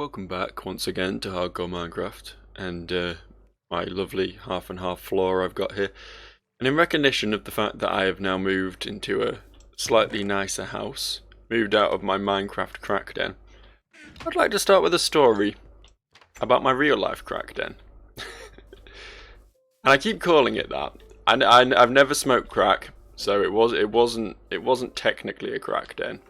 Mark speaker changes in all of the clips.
Speaker 1: Welcome back once again to Hardcore Minecraft and my lovely half and half floor I've got here. And in recognition of the fact that I have now moved into a slightly nicer house, moved out of my Minecraft crack den, I'd like to start with a story about my real life crack den. And I keep calling it that. And I've never smoked crack, so it wasn't technically a crack den.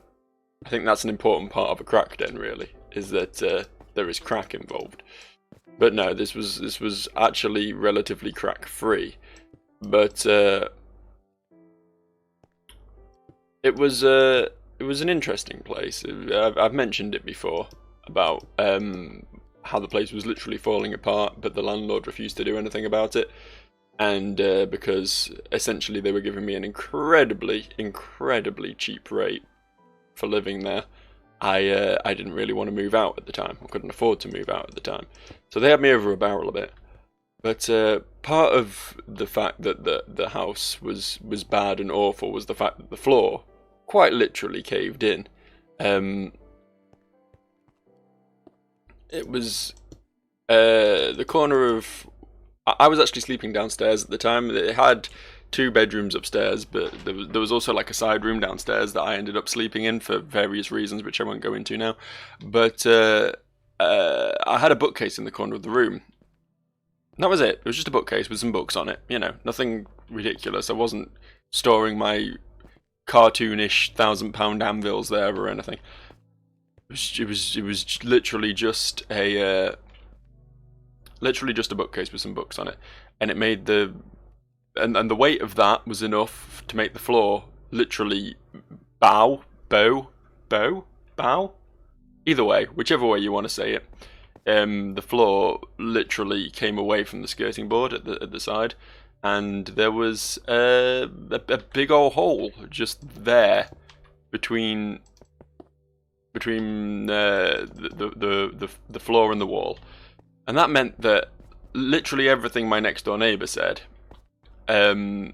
Speaker 1: I think that's an important part of a crack den, really, is that there is crack involved. But no, this was actually relatively crack free. But it was an interesting place. I've mentioned it before about how the place was literally falling apart, but the landlord refused to do anything about it. And because essentially they were giving me an incredibly cheap rate for living there, I didn't really want to move out at the time. I couldn't afford to move out at the time, so they had me over a barrel a bit. But part of the fact that the house was bad and awful was the fact that the floor quite literally caved in. It was the corner of... I was actually sleeping downstairs at the time. It had 2 bedrooms upstairs, but there was also like a side room downstairs that I ended up sleeping in for various reasons, which I won't go into now. But I had a bookcase in the corner of the room. And that was it. It was just a bookcase with some books on it. You know, nothing ridiculous. I wasn't storing my cartoonish £1,000 anvils there or anything. It was literally just a bookcase with some books on it, and it made the the weight of that was enough to make the floor literally bow. Either way, whichever way you want to say it, the floor literally came away from the skirting board at the side, and there was a big old hole just there between the floor and the wall. And that meant that literally everything my next door neighbour said came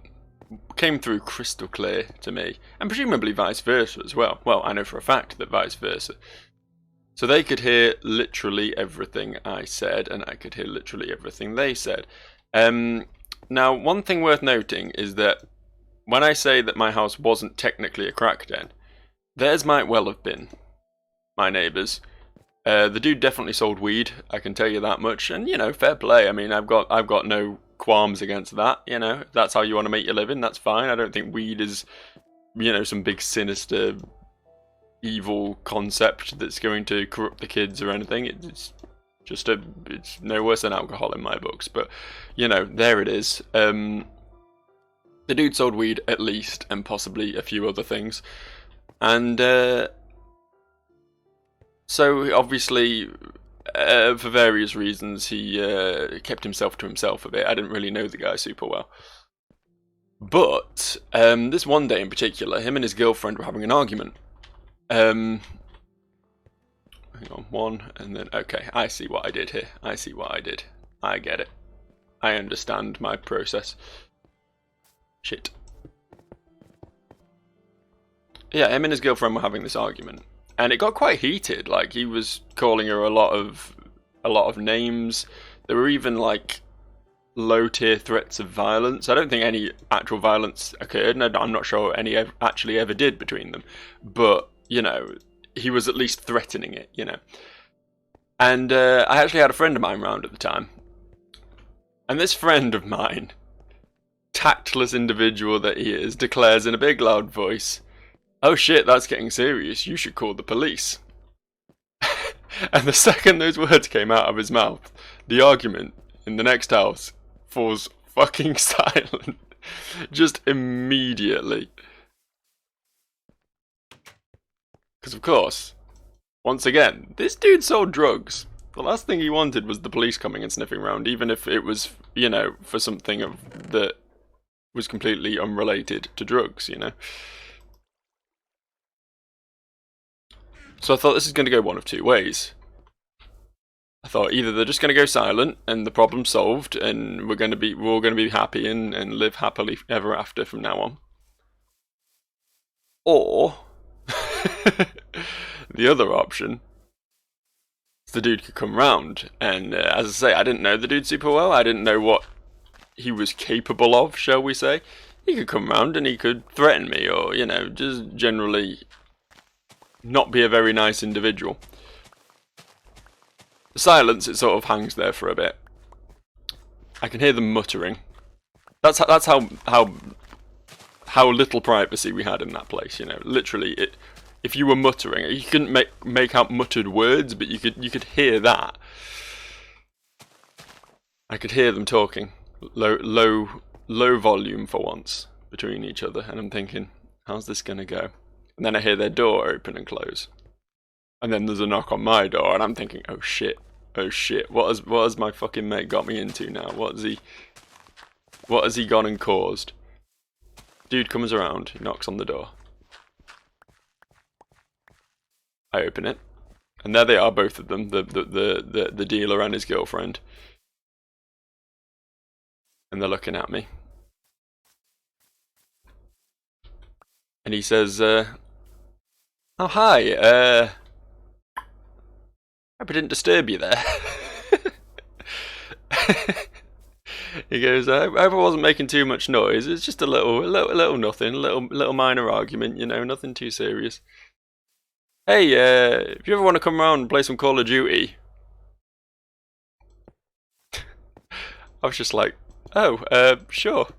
Speaker 1: through crystal clear to me, and presumably vice versa as well. Well, I know for a fact that vice versa. So they could hear literally everything I said, and I could hear literally everything they said. Now, one thing worth noting is that when I say that my house wasn't technically a crack den, theirs might well have been, my neighbours. The dude definitely sold weed, I can tell you that much, and you know, fair play. I mean, I've got no qualms against that. You know, if that's how you want to make your living, that's fine. I don't think weed is, you know, some big sinister, evil concept that's going to corrupt the kids or anything. It's just it's no worse than alcohol in my books. But you know, there it is. The dude sold weed at least, and possibly a few other things, and so obviously, for various reasons, he kept himself to himself a bit. I didn't really know the guy super well. But this one day in particular, him and his girlfriend were having an argument. Hang on, one, and then, okay, I see what I did here. I see what I did. I get it. I understand my process. Shit. Yeah, him and his girlfriend were having this argument. And it got quite heated. Like, he was calling her a lot of names. There were even like low tier threats of violence. I don't think any actual violence occurred, and I'm not sure any actually ever did between them. But you know, he was at least threatening it. You know. And I actually had a friend of mine round at the time, and this friend of mine, tactless individual that he is, declares in a big loud voice, "Oh shit, that's getting serious. You should call the police." And the second those words came out of his mouth, the argument in the next house falls fucking silent. Just immediately. Because of course, once again, this dude sold drugs. The last thing he wanted was the police coming and sniffing around, even if it was, you know, for something that was completely unrelated to drugs, you know. So I thought this is going to go one of two ways. I thought either they're just going to go silent and the problem's solved, and we're all going to be happy and live happily ever after from now on. Or the other option the dude could come round, and as I say, I didn't know the dude super well. I didn't know what he was capable of, shall we say. He could come round and he could threaten me, or, you know, just generally not be a very nice individual. The silence, it sort of hangs there for a bit. I can hear them muttering. That's how little privacy we had in that place, you know. Literally, if you were muttering, you couldn't make out muttered words, but you could hear that. I could hear them talking, low volume for once, between each other, and I'm thinking, how's this gonna go? And then I hear their door open and close, and then there's a knock on my door, and I'm thinking, oh shit, what has my fucking mate got me into now? What has he gone and caused? Dude comes around, he knocks on the door. I open it, and there they are, both of them, the dealer and his girlfriend. And they're looking at me. And he says, oh hi, hope I didn't disturb you there. He goes, I hope I wasn't making too much noise. It's just a little nothing, a little minor argument, you know, nothing too serious. Hey, if you ever want to come around and play some Call of Duty. I was just like, oh, sure,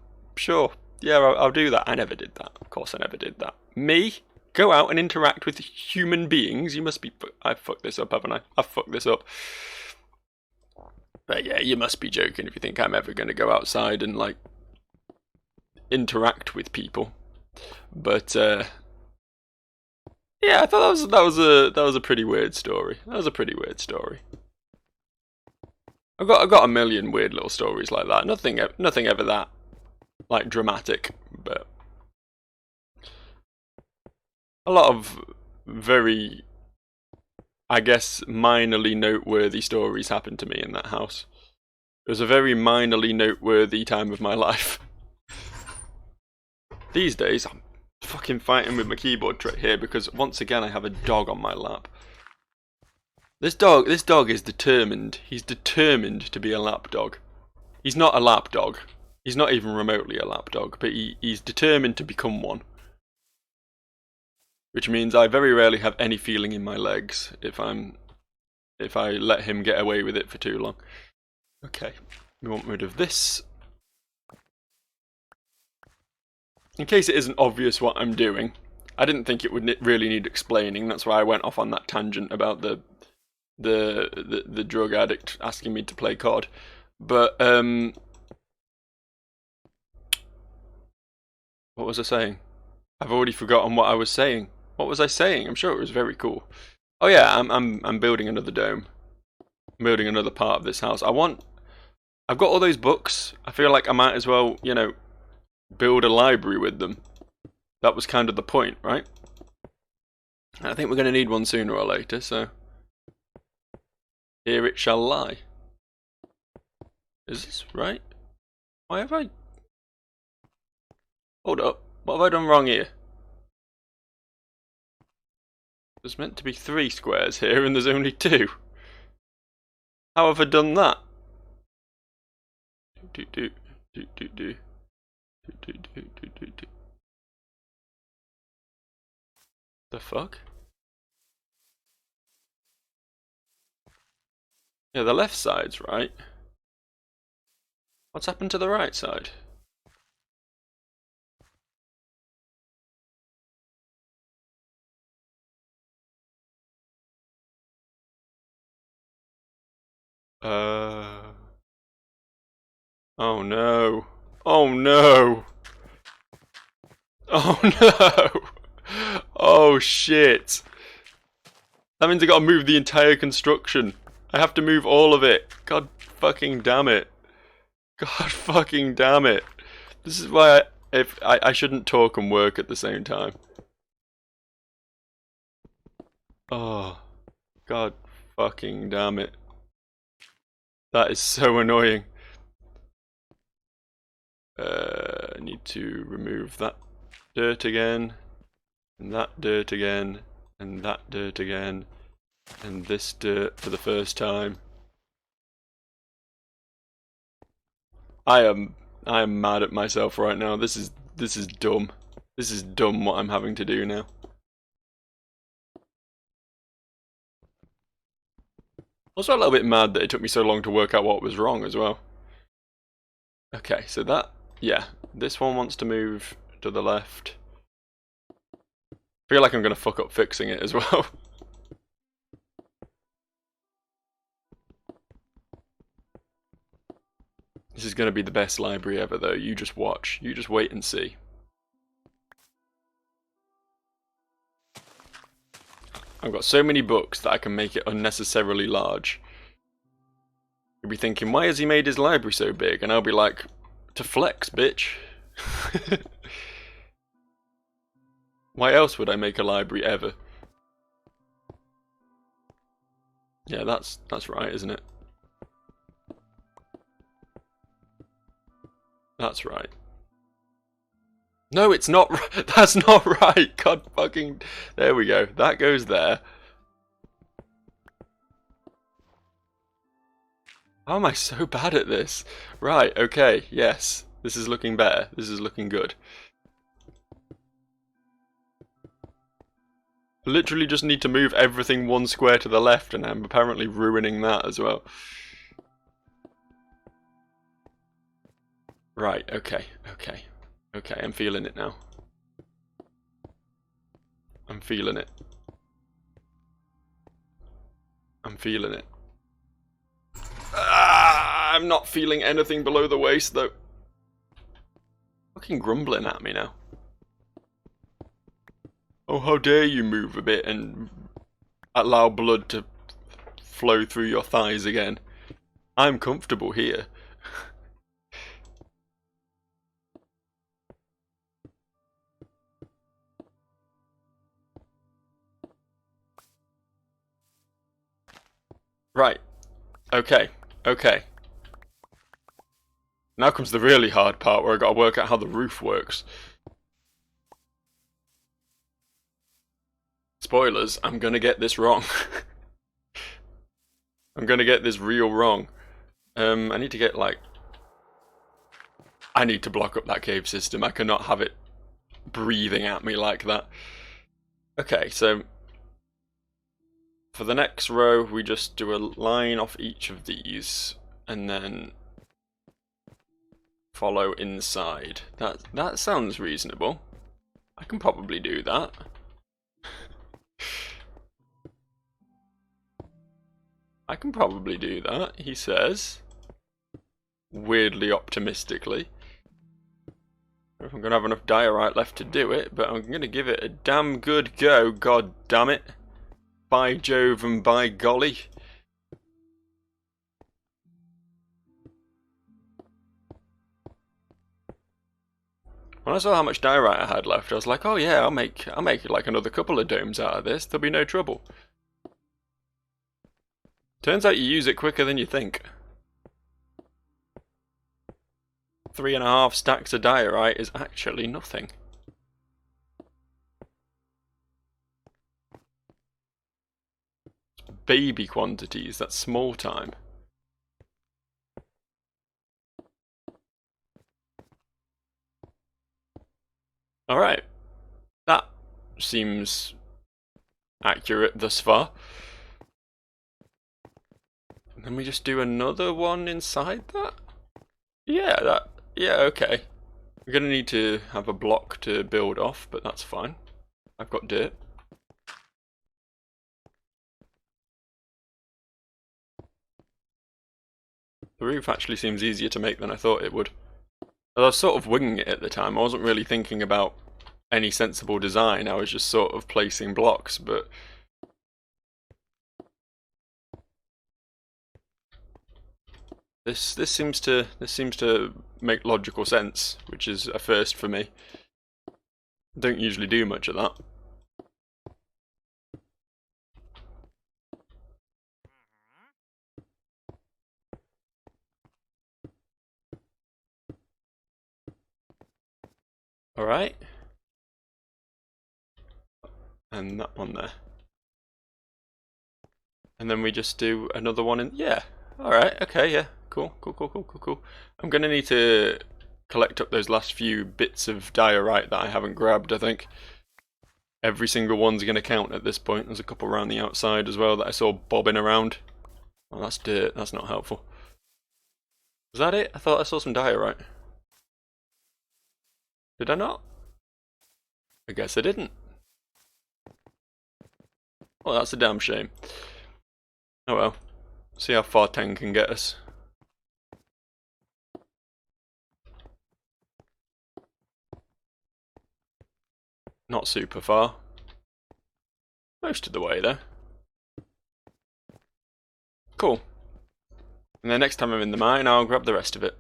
Speaker 1: yeah, I'll do that. I never did that. Of course I never did that. Me? Go out and interact with human beings? You must be... I fucked this up, haven't I? I fucked this up. But yeah, you must be joking if you think I'm ever going to go outside and, like, interact with people. But, yeah, I thought that was a pretty weird story. That was a pretty weird story. I've got a million weird little stories like that. Nothing ever that, like, dramatic, but a lot of very, I guess, minorly noteworthy stories happened to me in that house. It was a very minorly noteworthy time of my life. These days, I'm fucking fighting with my keyboard tray here because once again I have a dog on my lap. This dog is determined. He's determined to be a lap dog. He's not a lap dog. He's not even remotely a lap dog, but he's determined to become one. Which means I very rarely have any feeling in my legs if I let him get away with it for too long. Okay, we want rid of this. In case it isn't obvious what I'm doing, I didn't think it would really need explaining. That's why I went off on that tangent about the drug addict asking me to play COD. But what was I saying? I've already forgotten what I was saying. What was I saying? I'm sure it was very cool. Oh yeah, I'm building another dome. I'm building another part of this house. I've got all those books. I feel like I might as well, you know, build a library with them. That was kind of the point, right? And I think we're going to need one sooner or later, so here it shall lie. Is this right? Why have I... Hold up. What have I done wrong here? There's meant to be 3 squares here and there's only 2. How have I done that? The fuck? Yeah, the left side's right. What's happened to the right side? Oh no. Oh no. Oh no. Oh shit. That means I gotta move the entire construction. I have to move all of it. God fucking damn it. God fucking damn it. This is why I shouldn't talk and work at the same time. Oh. God fucking damn it. That is so annoying. I need to remove that dirt again, and that dirt again, and that dirt again, And this dirt for the first time. I am mad at myself right now. This is dumb. This is dumb what I'm having to do now. Also a little bit mad that it took me so long to work out what was wrong as well. Okay, so that, yeah, this one wants to move to the left. I feel like I'm going to fuck up fixing it as well. This is going to be the best library ever though, you just watch. You just wait and see. I've got so many books that I can make it unnecessarily large. You'll be thinking, why has he made his library so big? And I'll be like, to flex, bitch. Why else would I make a library ever? Yeah, that's right, isn't it? That's right. No, it's not. That's not right. God fucking. There we go. That goes there. How am I so bad at this? Right, okay, yes. This is looking better. This is looking good. Literally just need to move everything one square to the left and I'm apparently ruining that as well. Right, okay, okay. Okay, I'm feeling it now. I'm feeling it. I'm feeling it. Ah, I'm not feeling anything below the waist though. Fucking grumbling at me now. Oh, how dare you move a bit and allow blood to flow through your thighs again. I'm comfortable here. Right. Okay. Okay. Now comes the really hard part where I gotta work out how the roof works. Spoilers, I'm gonna get this wrong. I'm gonna get this real wrong. I need to get like... I need to block up that cave system. I cannot have it breathing at me like that. Okay, so... For the next row, we just do a line off each of these, and then follow inside. That sounds reasonable. I can probably do that. I can probably do that, he says. Weirdly optimistically. I don't know if I'm going to have enough diorite left to do it, but I'm going to give it a damn good go, god damn it. By Jove and by golly. When I saw how much diorite I had left, I was like, oh yeah, I'll make like another couple of domes out of this, there'll be no trouble. Turns out you use it quicker than you think. 3.5 stacks of diorite is actually nothing. Baby quantities, that's small time. Alright. That seems accurate thus far. Can we just do another one inside that? Yeah, okay. We're gonna need to have a block to build off, but that's fine. I've got dirt. The roof actually seems easier to make than I thought it would. I was sort of winging it at the time. I wasn't really thinking about any sensible design. I was just sort of placing blocks, but this seems to make logical sense, which is a first for me. Don't usually do much of that. Alright. And that one there. And then we just do another one in... Yeah. Alright, okay, yeah. Cool. I'm going to need to collect up those last few bits of diorite that I haven't grabbed, I think. Every single one's going to count at this point. There's a couple around the outside as well that I saw bobbing around. Oh, that's dirt. That's not helpful. Was that it? I thought I saw some diorite. Did I not? I guess I didn't. Well, that's a damn shame. Oh well. See how far 10 can get us. Not super far. Most of the way though. Cool. And then next time I'm in the mine, I'll grab the rest of it.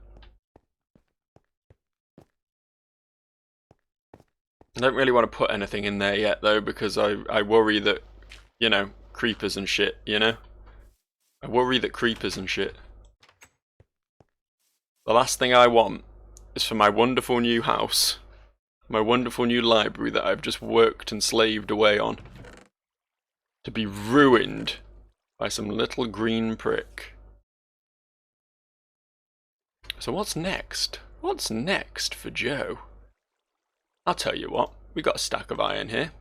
Speaker 1: I don't really want to put anything in there yet though, because I worry that, you know, creepers and shit, you know? I worry that creepers and shit. The last thing I want is for my wonderful new house, my wonderful new library that I've just worked and slaved away on, to be ruined by some little green prick. So what's next? What's next for Joe? I'll tell you what, we got a stack of iron here.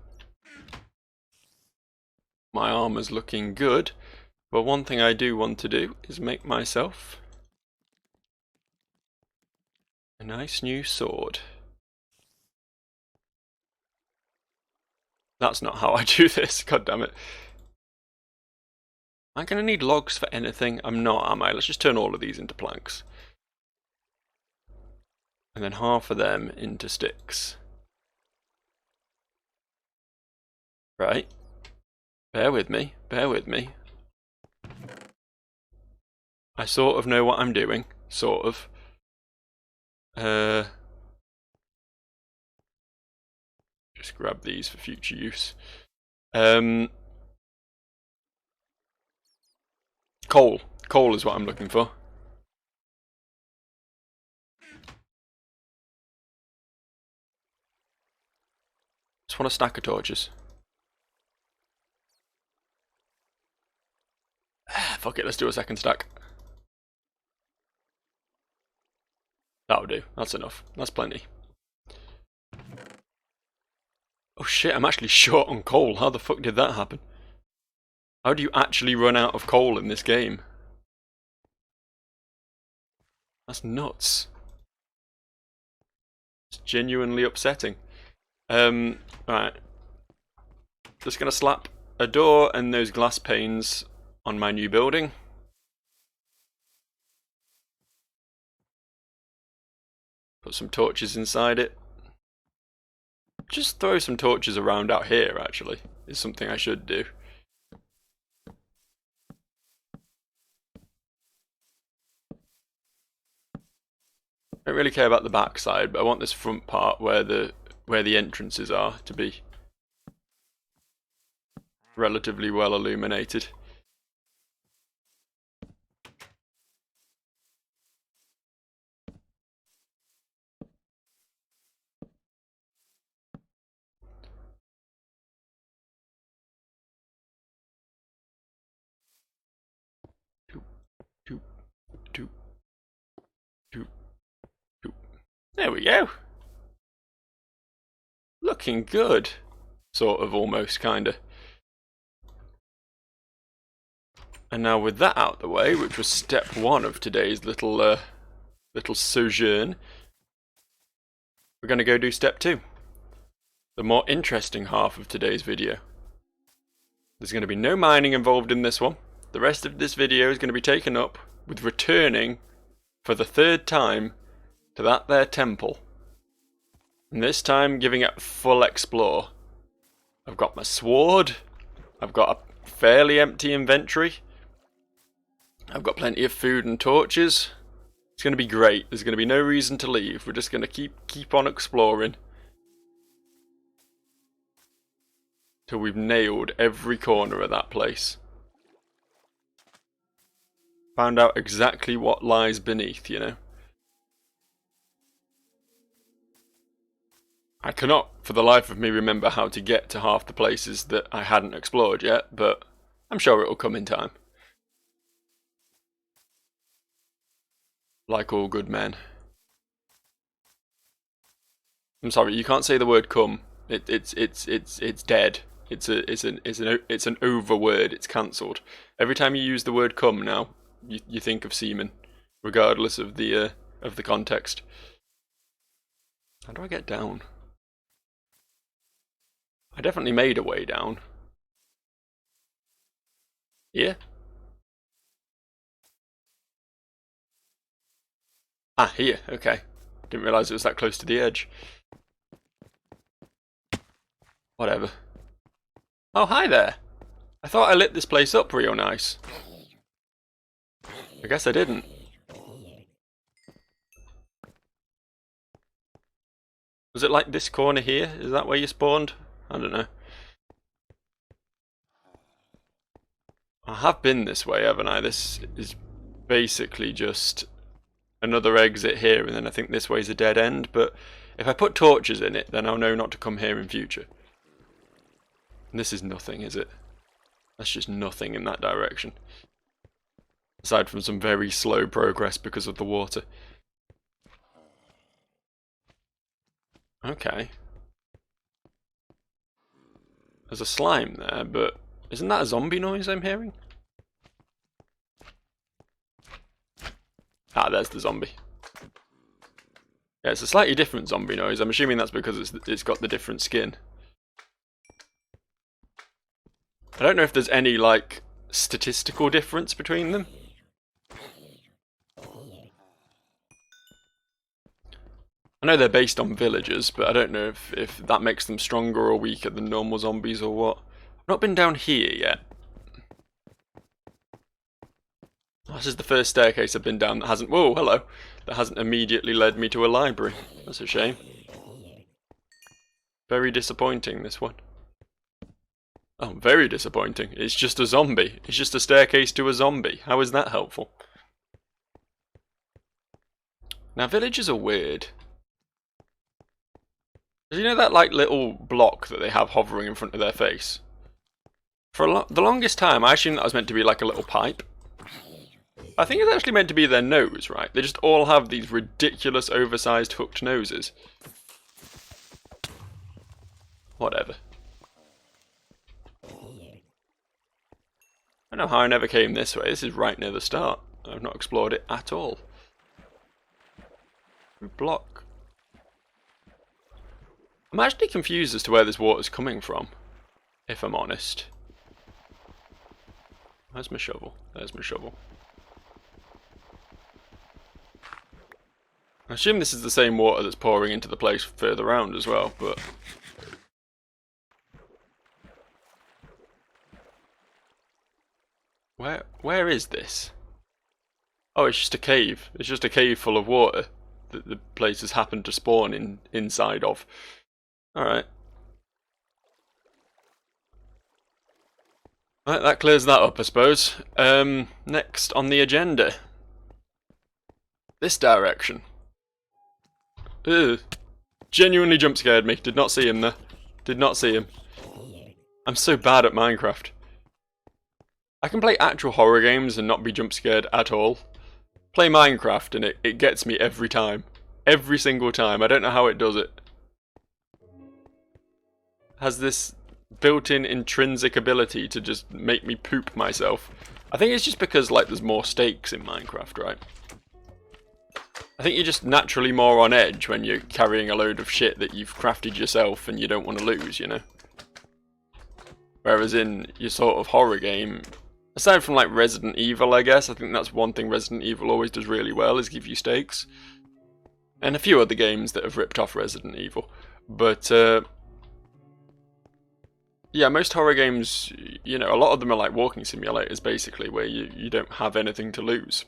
Speaker 1: My armor's looking good, but one thing I do want to do is make myself a nice new sword. That's not how I do this, god damn it. Am I going to need logs for anything? I'm not, am I? Let's just turn all of these into planks. And then half of them into sticks. Right. Bear with me, bear with me. I sort of know what I'm doing, sort of. Just grab these for future use. Coal. Coal is what I'm looking for. Just want a stack of torches. Fuck it, let's do a second stack. That'll do. That's enough. That's plenty. Oh shit, I'm actually short on coal. How the fuck did that happen? How do you actually run out of coal in this game? That's nuts. It's genuinely upsetting. Right. Just gonna slap a door and those glass panes on my new building. Put some torches inside it. Just throw some torches around out here, actually, is something I should do. I don't really care about the back side, but I want this front part where the entrances are to be relatively well illuminated. There we go. Looking good. Sort of, almost, kinda. And now with that out the way, which was step one of today's little sojourn, we're going to go do step two. The more interesting half of today's video. There's going to be no mining involved in this one. The rest of this video is going to be taken up with returning for the third time to that there temple. And this time giving it full explore. I've got my sword. I've got a fairly empty inventory. I've got plenty of food and torches. It's going to be great. There's going to be no reason to leave. We're just going to keep on exploring till we've nailed every corner of that place. Found out exactly what lies beneath, you know. I cannot for the life of me remember how to get to half the places that I hadn't explored yet, but I'm sure it'll come in time. Like all good men. I'm sorry, you can't say the word come. It's dead. It's an over word. It's cancelled. Every time you use the word come now, you think of semen, regardless of the context. How do I get down? I definitely made a way down. Yeah. Ah, here. Okay. Didn't realise it was that close to the edge. Whatever. Oh, hi there. I thought I lit this place up real nice. I guess I didn't. Was it like this corner here? Is that where you spawned? I don't know. I have been this way, haven't I? This is basically just another exit here, and then I think this way's a dead end, but if I put torches in it, then I'll know not to come here in future. And this is nothing, is it? That's just nothing in that direction. Aside from some very slow progress because of the water. Okay. There's a slime there, but isn't that a zombie noise I'm hearing? Ah, there's the zombie. Yeah, it's a slightly different zombie noise. I'm assuming that's because it's got the different skin. I don't know if there's any, like, statistical difference between them. I know they're based on villagers, but I don't know if that makes them stronger or weaker than normal zombies or what. I've not been down here yet. This is the first staircase I've been down that hasn't... Whoa, hello. That hasn't immediately led me to a library. That's a shame. Very disappointing, this one. Oh, very disappointing. It's just a zombie. It's just a staircase to a zombie. How is that helpful? Now, villagers are weird. Did you know that, like, little block that they have hovering in front of their face? For the longest time, I assumed that was meant to be like a little pipe. I think it's actually meant to be their nose, right? They just all have these ridiculous oversized hooked noses. Whatever. I don't know how I never came this way. This is right near the start. I've not explored it at all. Block. I'm actually confused as to where this water's coming from, if I'm honest. Where's my shovel? There's my shovel. I assume this is the same water that's pouring into the place further around as well, but... Where is this? Oh, it's just a cave. It's just a cave full of water that the place has happened to spawn inside of. Alright. Right, that clears that up, I suppose. Next on the agenda. This direction. Ugh. Genuinely jump scared me. Did not see him there. Did not see him. I'm so bad at Minecraft. I can play actual horror games and not be jump scared at all. Play Minecraft and it gets me every time. Every single time. I don't know how it does it. Has this built-in intrinsic ability to just make me poop myself. I think it's just because, like, there's more stakes in Minecraft, right? I think you're just naturally more on edge when you're carrying a load of shit that you've crafted yourself and you don't want to lose, you know? Whereas in your sort of horror game, aside from like Resident Evil, I guess, I think that's one thing Resident Evil always does really well, is give you stakes. And a few other games that have ripped off Resident Evil. But, yeah, most horror games, you know, a lot of them are like walking simulators, basically, where you don't have anything to lose.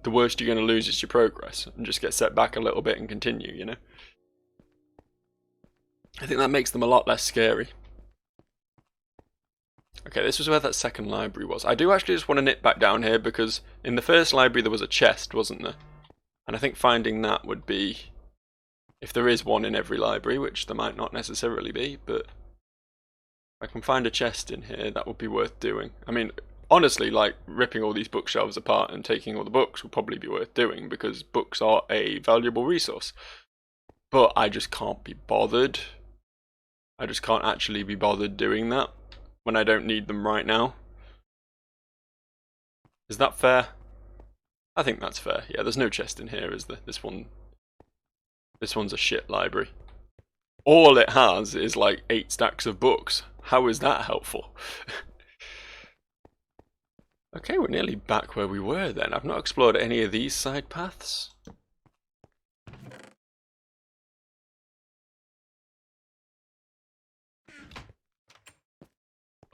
Speaker 1: The worst you're going to lose is your progress, and just get set back a little bit and continue, you know? I think that makes them a lot less scary. Okay, this was where that second library was. I do actually just want to nip back down here, because in the first library there was a chest, wasn't there? And I think finding that would be, if there is one in every library, which there might not necessarily be, but If I can find a chest in here, that would be worth doing. I mean, honestly, like, ripping all these bookshelves apart and taking all the books would probably be worth doing, because books are a valuable resource. But I just can't be bothered. I just can't actually be bothered doing that when I don't need them right now. Is that fair? I think that's fair. Yeah, there's no chest in here, is there? This one's a shit library. All it has is like 8 stacks of books. How is that helpful? Okay, we're nearly back where we were then. I've not explored any of these side paths.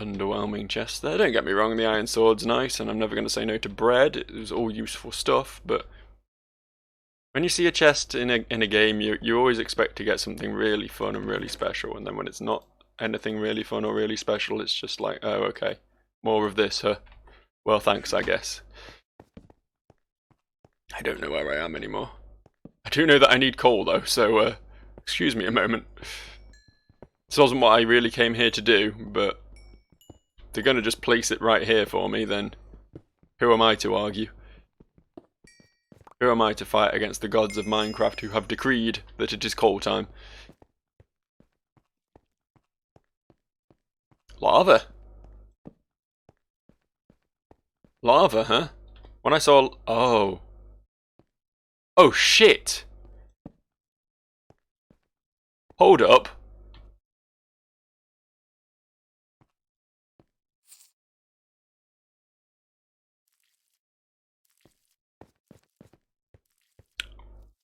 Speaker 1: Underwhelming chest there. Don't get me wrong, the iron sword's nice, and I'm never going to say no to bread. It was all useful stuff, but when you see a chest in a game, you always expect to get something really fun and really special, and then when it's not anything really fun or really special, it's just like, oh, okay, more of this, huh? Well, thanks, I guess. I don't know where I am anymore. I do know that I need coal, though, so, excuse me a moment. This wasn't what I really came here to do, but if they're going to just place it right here for me, then who am I to argue? Who am I to fight against the gods of Minecraft who have decreed that it is coal time? Lava? Lava, huh? When I saw... Oh. Oh, shit! Hold up.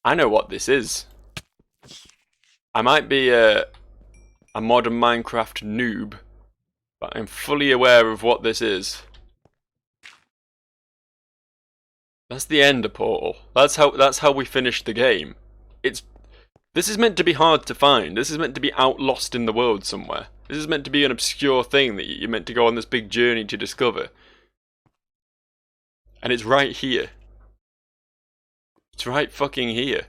Speaker 1: I know what this is. I might be a modern Minecraft noob, but I'm fully aware of what this is. That's the Ender portal. That's how we finished the game. This is meant to be hard to find. This is meant to be out lost in the world somewhere. This is meant to be an obscure thing that you're meant to go on this big journey to discover. And it's right here. It's right fucking here.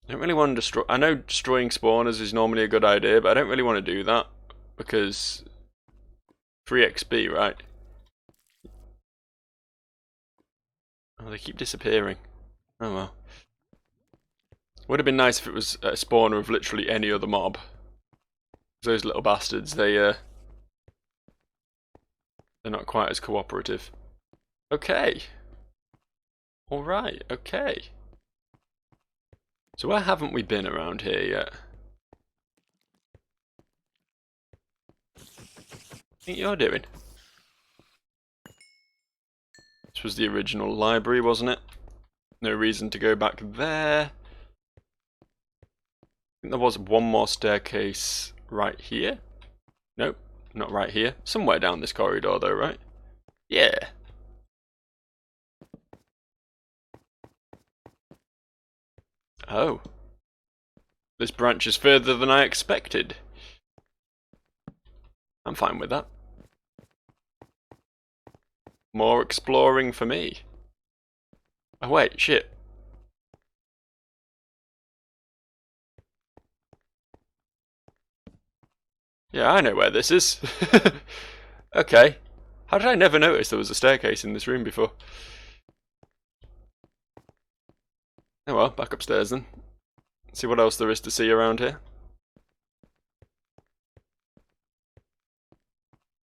Speaker 1: I don't really want to destroy... I know destroying spawners is normally a good idea, but I don't really want to do that. Because... free XP, right? Oh, they keep disappearing. Oh well. Would have been nice if it was a spawner of literally any other mob. Those little bastards, they're not quite as cooperative. Okay. Alright, okay. So where haven't we been around here yet? What think you're doing? This was the original library, wasn't it? No reason to go back there. I think there was one more staircase right here. Nope, not right here. Somewhere down this corridor though, right? Yeah. Oh. This branch is further than I expected. I'm fine with that. More exploring for me. Oh wait, shit. Yeah, I know where this is. Okay. How did I never notice there was a staircase in this room before? Oh well, back upstairs then. See what else there is to see around here.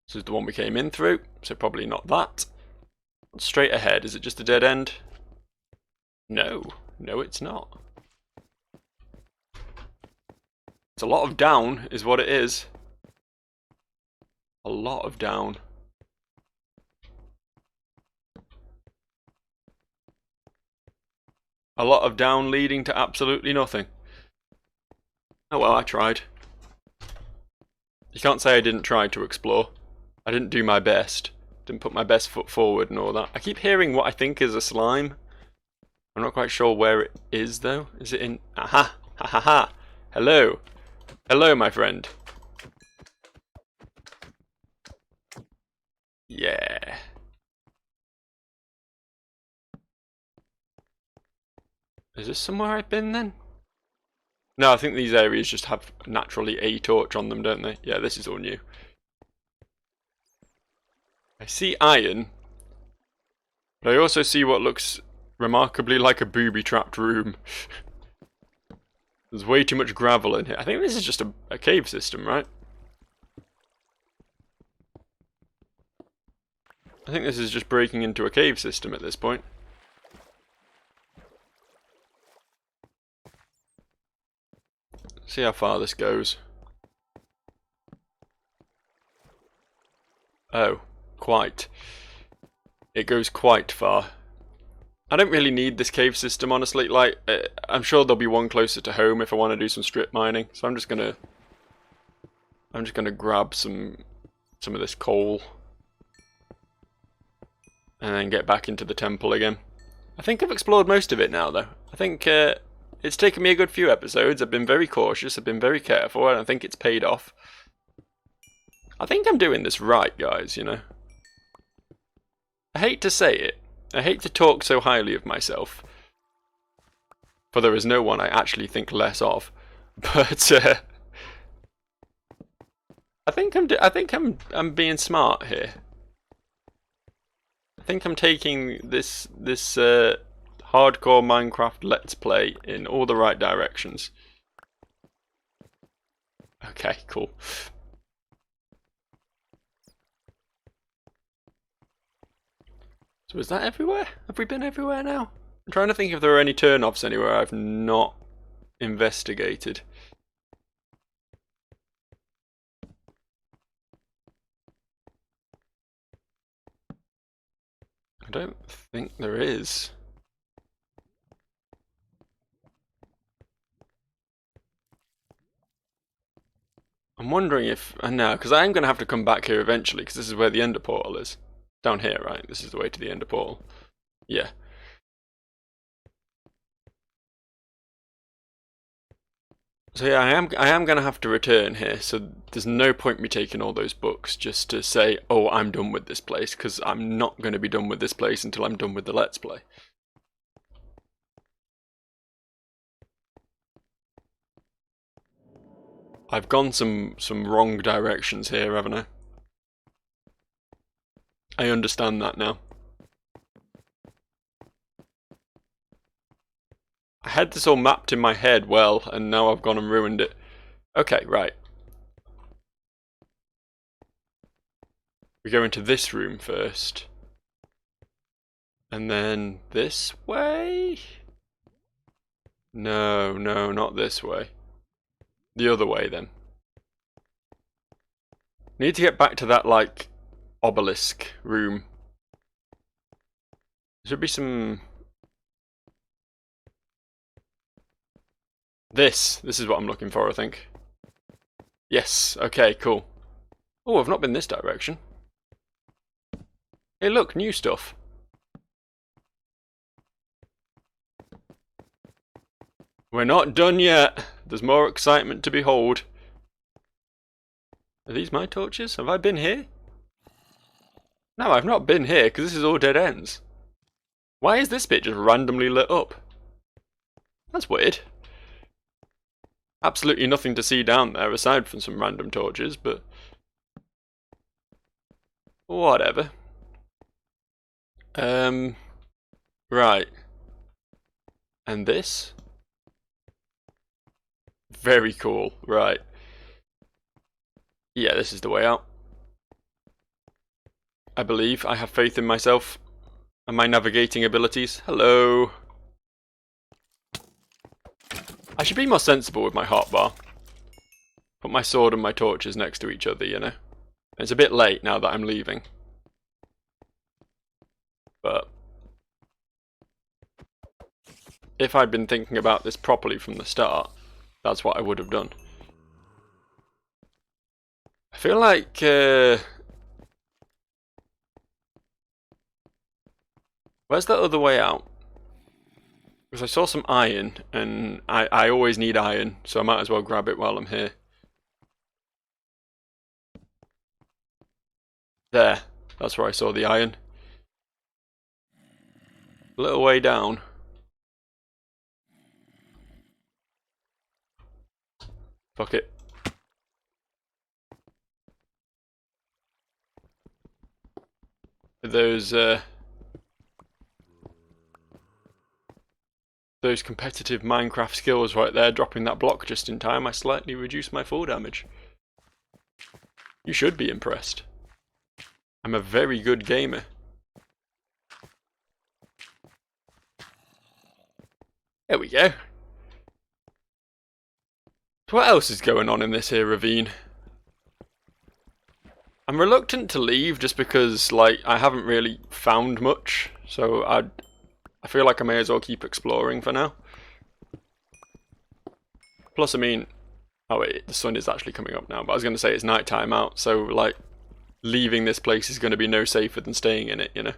Speaker 1: This is the one we came in through, so probably not that. Straight ahead, is it just a dead end? No, no it's not. It's a lot of down, is what it is. A lot of down. A lot of down leading to absolutely nothing. Oh well, I tried. You can't say I didn't try to explore. I didn't do my best. Didn't put my best foot forward and all that. I keep hearing what I think is a slime. I'm not quite sure where it is though. Is it in... Aha! Ha ha ha! Hello! Hello, my friend. Yeah. Is this somewhere I've been then? No, I think these areas just have naturally a torch on them, don't they? Yeah, this is all new. I see iron, but I also see what looks remarkably like a booby-trapped room. There's way too much gravel in here. I think this is just a cave system, right? I think this is just breaking into a cave system at this point. See how far this goes. Oh, quite. It goes quite far. I don't really need this cave system, honestly. Like, I'm sure there'll be one closer to home if I want to do some strip mining. So I'm just gonna grab some of this coal and then get back into the temple again. I think I've explored most of it now, though. I think it's taken me a good few episodes. I've been very cautious. I've been very careful, and I think it's paid off. I think I'm doing this right, guys, you know. I hate to say it. I hate to talk so highly of myself, for there is no one I actually think less of. But I think I'm being smart here. I think I'm taking this hardcore Minecraft Let's Play in all the right directions. Okay, cool. So is that everywhere? Have we been everywhere now? I'm trying to think if there are any turn-offs anywhere I've not investigated. I don't think there is. I'm wondering if... no, because I am going to have to come back here eventually, because this is where the Ender Portal is. Down here, right? This is the way to the Ender Portal. Yeah. So yeah, I am going to have to return here, so there's no point me taking all those books just to say, oh, I'm done with this place, because I'm not going to be done with this place until I'm done with the Let's Play. I've gone some wrong directions here, haven't I? I understand that now. I had this all mapped in my head well, and now I've gone and ruined it. Okay, right. We go into this room first. And then this way? No, not this way. The other way, then. Need to get back to that, like, obelisk room. There should be some... This is what I'm looking for, I think. Yes, okay, cool. Oh, I've not been this direction. Hey look, new stuff. We're not done yet. There's more excitement to behold. Are these my torches? Have I been here? No, I've not been here, because this is all dead ends. Why is this bit just randomly lit up? That's weird. Absolutely nothing to see down there, aside from some random torches, but... whatever. Right. And this? Very cool, right. Yeah, this is the way out. I believe. I have faith in myself and my navigating abilities. Hello. I should be more sensible with my hotbar. Put my sword and my torches next to each other, you know. It's a bit late now that I'm leaving. But if I'd been thinking about this properly from the start, that's what I would have done. I feel like where's that other way out? Because I saw some iron, and I always need iron, so I might as well grab it while I'm here. There, that's where I saw the iron. A little way down. Fuck it. Those competitive Minecraft skills right there, dropping that block just in time, I slightly reduced my fall damage. You should be impressed. I'm a very good gamer. There we go. What else is going on in this here ravine? I'm reluctant to leave just because, like, I haven't really found much, so I feel like I may as well keep exploring for now. Plus, I mean, oh wait, the sun is actually coming up now, but I was going to say it's night time out, so, like, leaving this place is going to be no safer than staying in it, you know?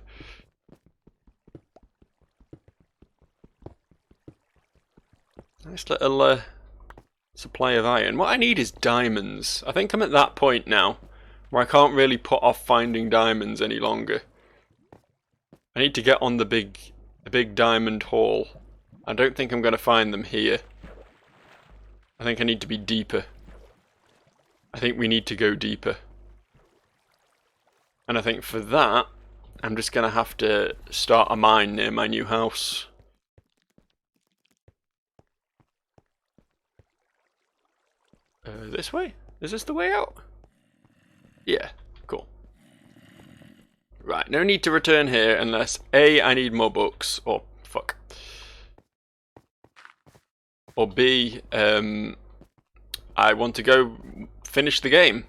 Speaker 1: Nice little supply of iron. What I need is diamonds. I think I'm at that point now where I can't really put off finding diamonds any longer. I need to get on the big diamond haul. I don't think I'm going to find them here. I think I need to be deeper. I think we need to go deeper. And I think for that, I'm just going to have to start a mine near my new house. This way? Is this the way out? Yeah, cool. Right, no need to return here unless A, I need more books, or fuck. Or B, I want to go finish the game.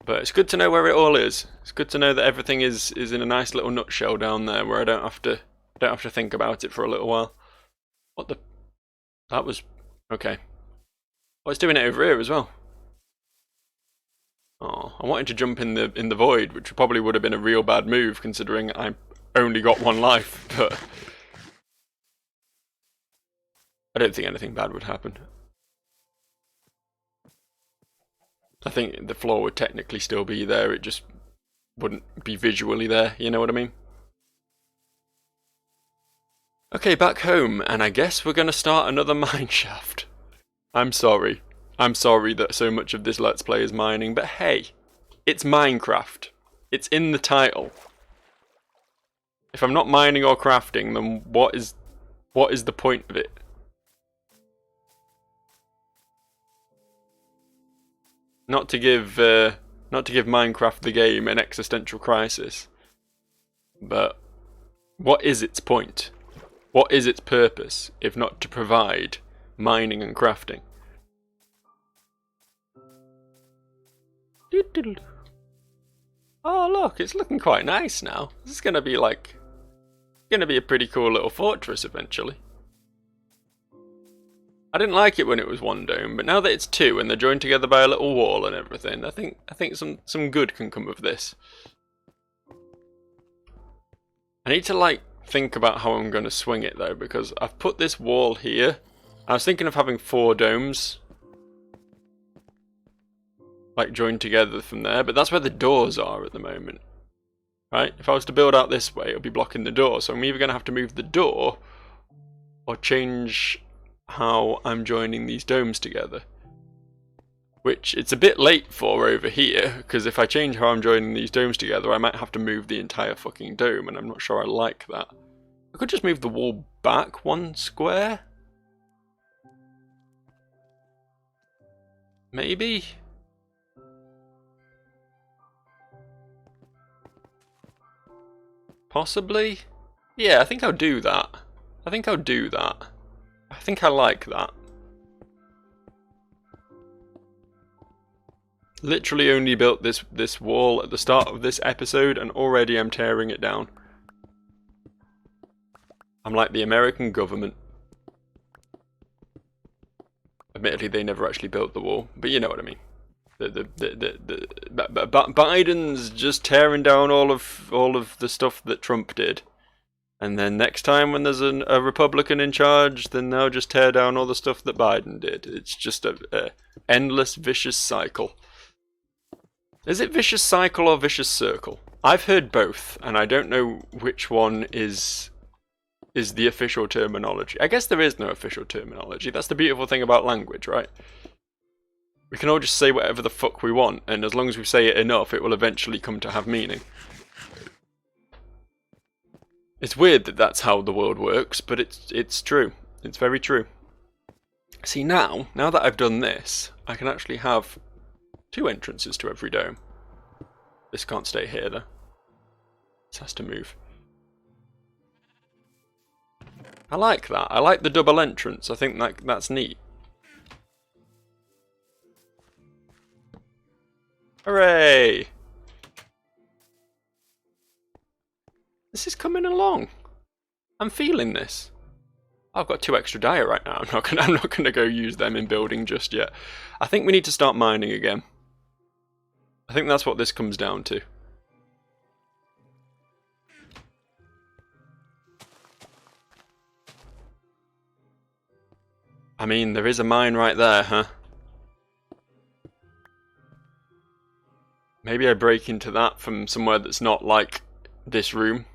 Speaker 1: But it's good to know where it all is. It's good to know that everything is in a nice little nutshell down there where I don't have to think about it for a little while. What the? That was okay. Well, it's doing it over here as well. Oh, I wanted to jump in the void, which probably would have been a real bad move considering I only got one life, but I don't think anything bad would happen. I think the floor would technically still be there, it just wouldn't be visually there, you know what I mean? Okay, back home, and I guess we're gonna start another mine shaft. I'm sorry. I'm sorry that so much of this Let's Play is mining, but hey, it's Minecraft. It's in the title. If I'm not mining or crafting, then what is the point of it? Not to give Minecraft the game an existential crisis, but what is its point? What is its purpose, if not to provide mining and crafting? Oh look, it's looking quite nice now. This is gonna be a pretty cool little fortress eventually. I didn't like it when it was one dome, but now that it's two and they're joined together by a little wall and everything, I think some good can come of this. I need to like think about how I'm going to swing it though, because I've put this wall here. I was thinking of having 4 domes like joined together from there, but that's where the doors are at the moment. Right? If I was to build out this way, it'll be blocking the door, so I'm either going to have to move the door or change how I'm joining these domes together. Which it's a bit late for over here, because if I change how I'm joining these domes together, I might have to move the entire fucking dome, and I'm not sure I like that. I could just move the wall back 1 square? Maybe? Possibly? Yeah, I think I'll do that. I think I'll do that. I think I like that. Literally only built this wall at the start of this episode and already I'm tearing it down. I'm like the American government. Admittedly, they never actually built the wall, but you know what I mean. Biden's just tearing down all of the stuff that Trump did. And then next time when there's a Republican in charge, then they'll just tear down all the stuff that Biden did. It's just a endless vicious cycle. Is it vicious cycle or vicious circle? I've heard both, and I don't know which one is the official terminology. I guess there is no official terminology. That's the beautiful thing about language, right? We can all just say whatever the fuck we want, and as long as we say it enough, it will eventually come to have meaning. It's weird that that's how the world works, but it's true. It's very true. See, now that I've done this, I can actually have 2 entrances to every dome. This can't stay here, though. This has to move. I like that. I like the double entrance. I think that's neat. Hooray! This is coming along. I'm feeling this. I've got 2 extra dia right now. I'm not gonna go use them in building just yet. I think we need to start mining again. I think that's what this comes down to. I mean, there is a mine right there, huh? Maybe I break into that from somewhere that's not like this room.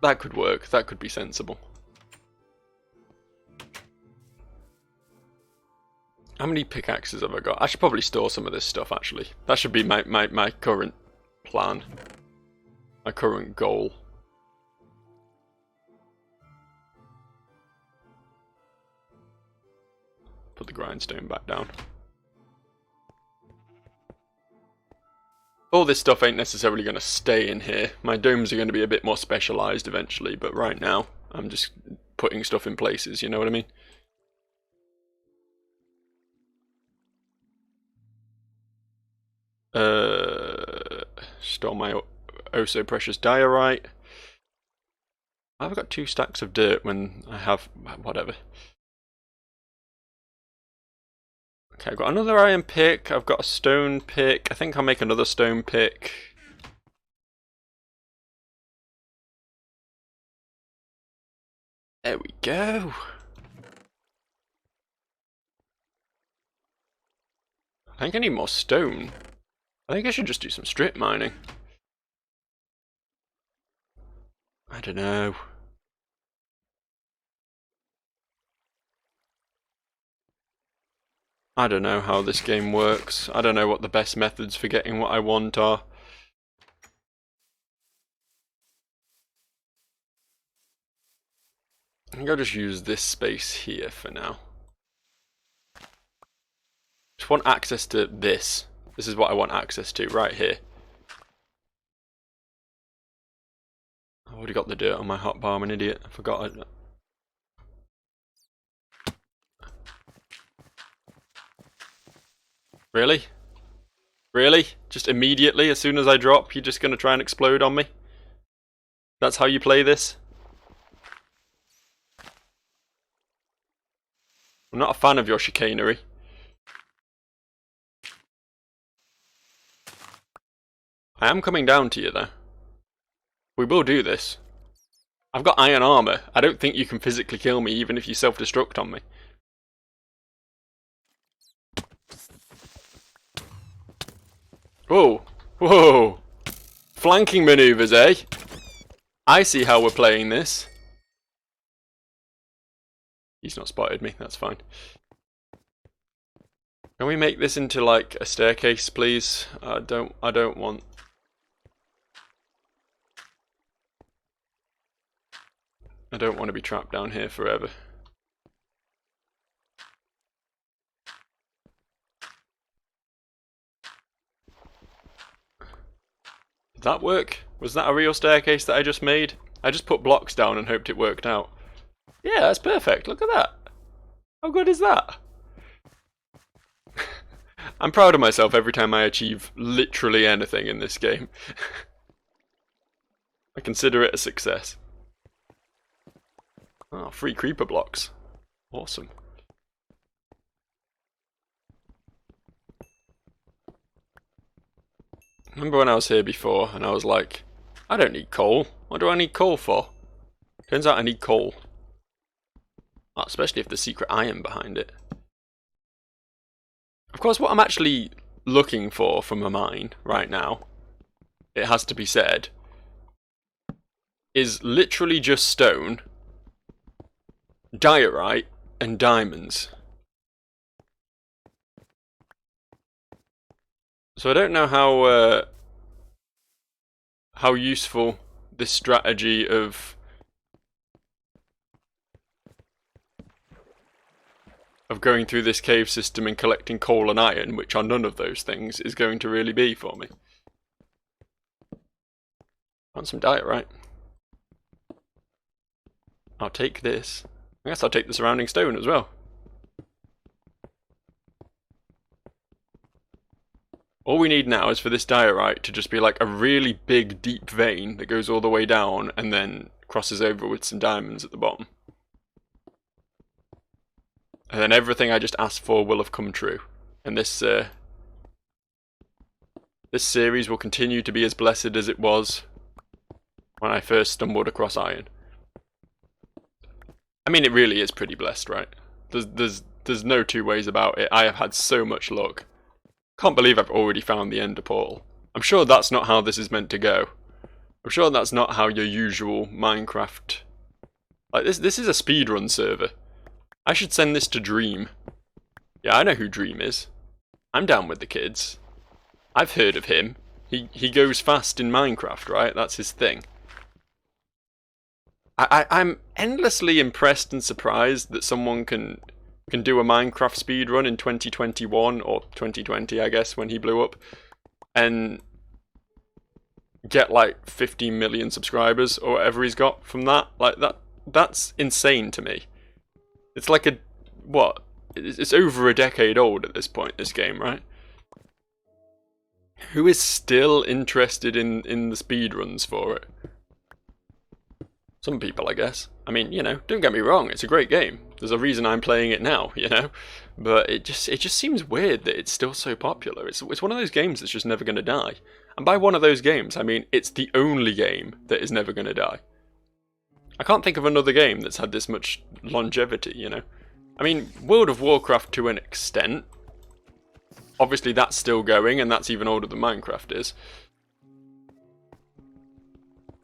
Speaker 1: That could work. That could be sensible. How many pickaxes have I got? I should probably store some of this stuff, actually. That should be my current plan. My current goal. Put the grindstone back down. All this stuff ain't necessarily going to stay in here. My domes are going to be a bit more specialised eventually, but right now, I'm just putting stuff in places, you know what I mean? Stole my oh so precious diorite. I've got 2 stacks of dirt when I have whatever. Okay, I've got another iron pick, I've got a stone pick, I think I'll make another stone pick. There we go. I think I need more stone. I think I should just do some strip mining. I don't know. I don't know how this game works. I don't know what the best methods for getting what I want are. I think I'll just use this space here for now. Just want access to this. This is what I want access to, right here. I've already got the dirt on my hotbar, I'm an idiot. I forgot it. Really? Really? Just immediately, as soon as I drop, you're just going to try and explode on me? That's how you play this? I'm not a fan of your chicanery. I am coming down to you, though. We will do this. I've got iron armor. I don't think you can physically kill me, even if you self-destruct on me. Whoa. Whoa. Flanking maneuvers, eh? I see how we're playing this. He's not spotted me, that's fine. Can we make this into like a staircase, please? I don't want... I don't want to be trapped down here forever. Did that work? Was that a real staircase that I just made? I just put blocks down and hoped it worked out. Yeah, that's perfect. Look at that. How good is that? I'm proud of myself every time I achieve literally anything in this game. I consider it a success. Oh, free creeper blocks. Awesome. Remember when I was here before and I was like, I don't need coal. What do I need coal for? Turns out I need coal. Oh, especially if there's secret iron behind it. Of course, what I'm actually looking for from a mine right now, it has to be said, is literally just stone, diorite, and diamonds. So I don't know how useful this strategy of going through this cave system and collecting coal and iron, which are none of those things, is going to really be for me. Want some diet, right? I'll take this. I guess I'll take the surrounding stone as well. All we need now is for this diorite to just be like a really big, deep vein that goes all the way down and then crosses over with some diamonds at the bottom. And then everything I just asked for will have come true. And this series will continue to be as blessed as it was when I first stumbled across iron. I mean, it really is pretty blessed, right? There's no two ways about it. I have had so much luck. Can't believe I've already found the Ender Portal. I'm sure that's not how this is meant to go. I'm sure that's not how your usual Minecraft... Like, this is a speedrun server. I should send this to Dream. Yeah, I know who Dream is. I'm down with the kids. I've heard of him. He goes fast in Minecraft, right? That's his thing. I'm endlessly impressed and surprised that someone can do a Minecraft speedrun in 2021, or 2020, I guess, when he blew up, and get like 15 million subscribers, or whatever he's got from that. Like, that's insane to me. It's like what? It's over a decade old at this point, this game, right? Who is still interested in the speedruns for it? Some people, I guess. I mean, you know, don't get me wrong, it's a great game. There's a reason I'm playing it now, you know? But it just seems weird that it's still so popular. It's one of those games that's just never going to die. And by one of those games, I mean it's the only game that is never going to die. I can't think of another game that's had this much longevity, you know? I mean, World of Warcraft to an extent. Obviously that's still going, and that's even older than Minecraft is.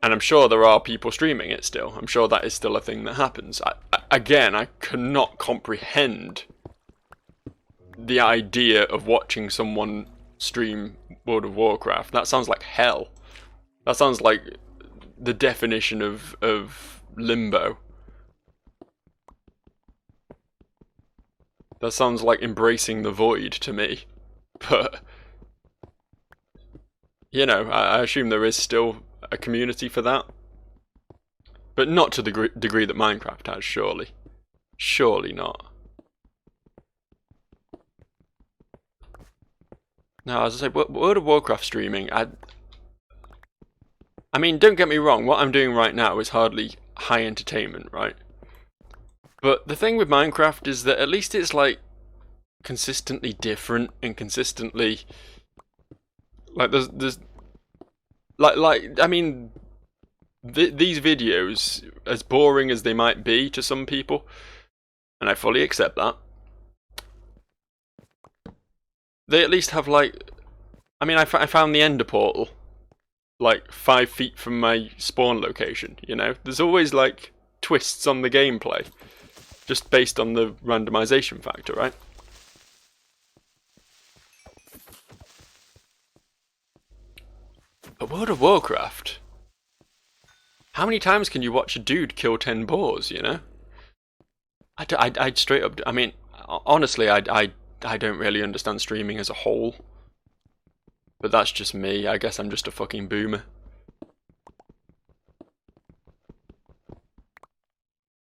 Speaker 1: And I'm sure there are people streaming it still. I'm sure that is still a thing that happens. Again, I cannot comprehend the idea of watching someone stream World of Warcraft. That sounds like hell. That sounds like the definition of limbo. That sounds like embracing the void to me. But, you know, I assume there is still a community for that. But not to the degree that Minecraft has, surely. Surely not. Now, as I say, World of Warcraft streaming, I mean, don't get me wrong, what I'm doing right now is hardly high entertainment, right? But the thing with Minecraft is that at least it's like consistently different and consistently like there's like I mean these videos, as boring as they might be to some people, and I fully accept that, they at least have like, I mean, I found the Ender Portal like 5 feet from my spawn location, you know? There's always like twists on the gameplay just based on the randomization factor, right? But World of Warcraft, how many times can you watch a dude kill 10 boars, you know? I'd straight up, I mean, honestly, I don't really understand streaming as a whole. But that's just me. I guess I'm just a fucking boomer.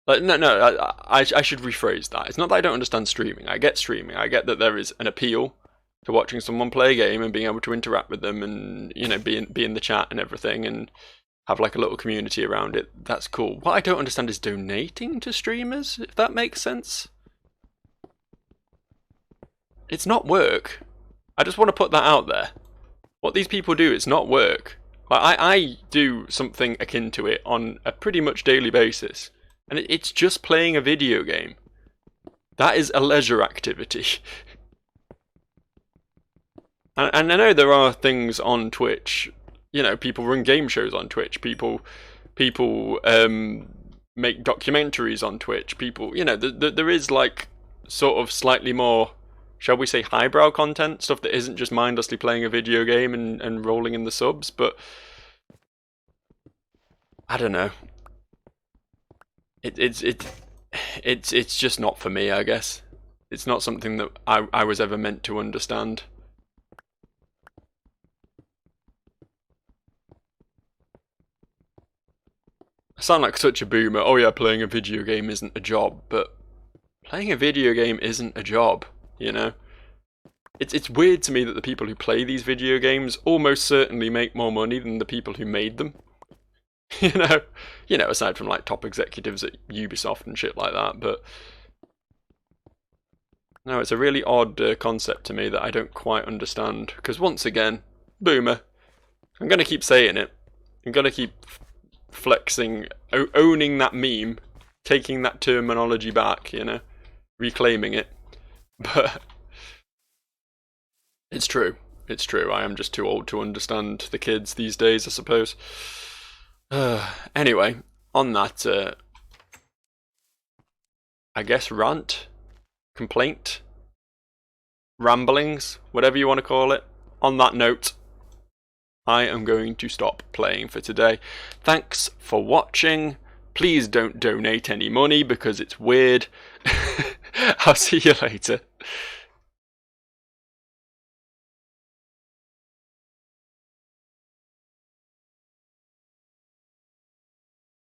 Speaker 1: Like, no, I should rephrase that. It's not that I don't understand streaming. I get streaming. I get that there is an appeal to watching someone play a game and being able to interact with them and, you know, be in the chat and everything and have like a little community around it. That's cool. What I don't understand is donating to streamers, if that makes sense. It's not work. I just want to put that out there. What these people do, it's not work. Like, I do something akin to it on a pretty much daily basis. And it's just playing a video game. That is a leisure activity. And I know there are things on Twitch. You know, people run game shows on Twitch. People make documentaries on Twitch. People, you know, there is like sort of slightly more shall we say, highbrow content, stuff that isn't just mindlessly playing a video game and rolling in the subs, but I don't know. It's just not for me, I guess. It's not something that I was ever meant to understand. I sound like such a boomer. Oh yeah, playing a video game isn't a job, but playing a video game isn't a job, you know? It's weird to me that the people who play these video games almost certainly make more money than the people who made them. You know, aside from like top executives at Ubisoft and shit like that, but no, it's a really odd concept to me that I don't quite understand, because once again, boomer. I'm going to keep saying it. I'm going to keep flexing, owning that meme, taking that terminology back, you know, reclaiming it. But it's true. It's true. I am just too old to understand the kids these days, I suppose. Anyway, on that, I guess rant, complaint, ramblings, whatever you want to call it. On that note, I am going to stop playing for today. Thanks for watching. Please don't donate any money because it's weird. I'll see you later.